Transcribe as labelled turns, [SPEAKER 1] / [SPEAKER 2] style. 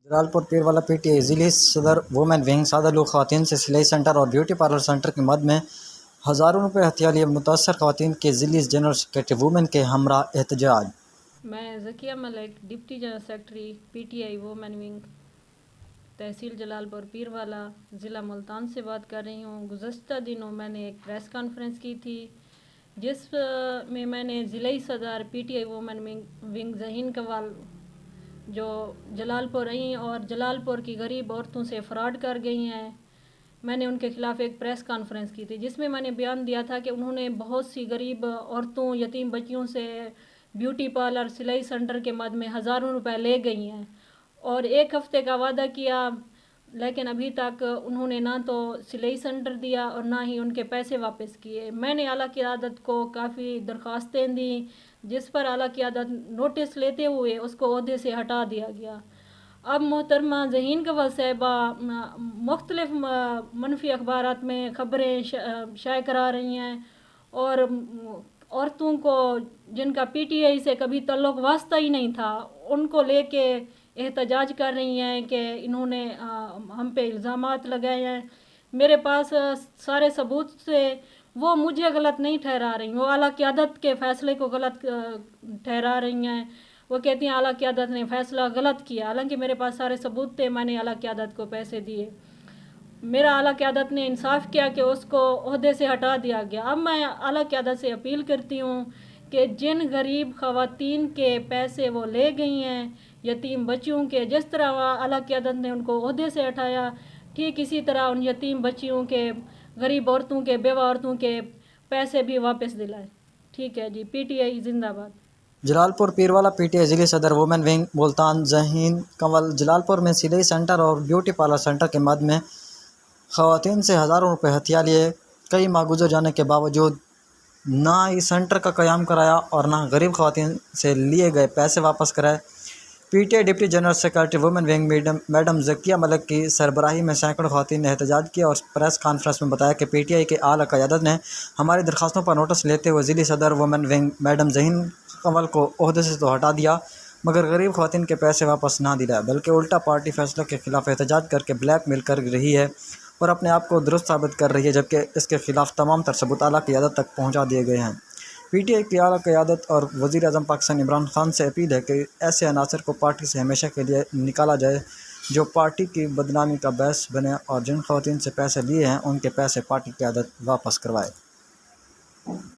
[SPEAKER 1] جلالپور پیر والا پی ٹی آئی ضلعی صدر وومن ونگ سادہ لوگ خواتین سے سلائی سینٹر اور بیوٹی پارلر سینٹر کی مد میں ہزاروں روپے ہتھیار لیے متاثر خواتین کے ضلعی جنرل سیکرٹری وومن کے ہمراہ احتجاج۔
[SPEAKER 2] میں Zakia Malik deputy general secretary P T I women wing تحصیل جلالپور پیر والا ضلع ملتان سے بات کر رہی ہوں۔ گزشتہ دنوں میں نے ایک پریس کانفرنس کی تھی جس میں نے ضلعی صدر P T I women wing ذہین قوال جو جلالپور رہیں اور جلالپور کی غریب عورتوں سے فراڈ کر گئی ہیں، میں نے ان کے خلاف ایک پریس کانفرنس کی تھی جس میں نے بیان دیا تھا کہ انہوں نے بہت سی غریب عورتوں یتیم بچیوں سے بیوٹی پارلر سلائی سینٹر کے مد میں ہزاروں روپے لے گئی ہیں اور ایک ہفتے کا وعدہ کیا، لیکن ابھی تک انہوں نے نہ تو سلائی سینٹر دیا اور نہ ہی ان کے پیسے واپس کیے۔ میں نے اعلیٰ قیادت کو کافی درخواستیں دیں جس پر اعلیٰ قیادت نوٹس لیتے ہوئے اس کو عہدے سے ہٹا دیا گیا۔ اب محترمہ ذہین قوال صاحبہ مختلف منفی اخبارات میں خبریں شائع کرا رہی ہیں اور عورتوں کو جن کا پی ٹی آئی سے کبھی تعلق واسطہ ہی نہیں تھا ان کو لے کے احتجاج کر رہی ہیں کہ انہوں نے ہم پہ الزامات لگائے ہیں۔ میرے پاس سارے ثبوت سے وہ مجھے غلط نہیں ٹھہرا رہی، وہ اعلیٰ قیادت کے فیصلے کو غلط ٹھہرا رہی ہیں۔ وہ کہتی ہیں اعلیٰ قیادت نے فیصلہ غلط کیا، حالانکہ میرے پاس سارے ثبوت تھے، میں نے اعلیٰ قیادت کو پیسے دیے۔ میرا اعلیٰ قیادت نے انصاف کیا کہ اس کو عہدے سے ہٹا دیا گیا۔ اب میں اعلیٰ قیادت سے اپیل کرتی ہوں کہ جن غریب خواتین کے پیسے وہ لے گئی ہیں، یتیم بچیوں کے، جس طرح اعلیٰ قیادت نے ان کو عہدے سے ہٹایا، ٹھیک اسی طرح ان یتیم بچیوں کے، غریب عورتوں کے، بیوہ عورتوں کے پیسے بھی واپس دلائیں۔ ٹھیک ہے جی، پی ٹی آئی زندہ باد۔
[SPEAKER 1] جلالپور پیر والا پی ٹی آئی ضلعی صدر وومن ونگ ملتان ذہین قوال جلالپور میں سلائی سینٹر اور بیوٹی پارلر سینٹر کے مد میں خواتین سے ہزاروں روپے ہتھیار لیے کئی ماہ گزر جانے کے باوجود نہ اس سینٹر کا قیام کرایا اور نہ غریب خواتین سے لیے گئے پیسے واپس کرائے۔ P T I deputy general secretary women wing madam Zakia Malik کی سربراہی میں سینکڑوں خواتین نے احتجاج کیا اور پریس کانفرنس میں بتایا کہ پی ٹی آئی کے اعلیٰ قیادت نے ہماری درخواستوں پر نوٹس لیتے ہوئے ضلعی صدر وومن ونگ میڈم ذہین قوال کو عہدے سے تو ہٹا دیا مگر غریب خواتین کے پیسے واپس نہ دلائے، بلکہ الٹا پارٹی فیصلوں کے خلاف احتجاج کر کے بلیک میل کر رہی ہے اور اپنے آپ کو درست ثابت کر رہی ہے، جبکہ اس کے خلاف تمام تر ثبوت اعلیٰ قیادت تک پہنچا دیے گئے ہیں۔ پی ٹی آئی کی اعلیٰ قیادت اور وزیر اعظم پاکستان عمران خان سے اپیل ہے کہ ایسے عناصر کو پارٹی سے ہمیشہ کے لیے نکالا جائے جو پارٹی کی بدنامی کا باعث بنے اور جن خواتین سے پیسے لیے ہیں ان کے پیسے پارٹی قیادت واپس کروائے۔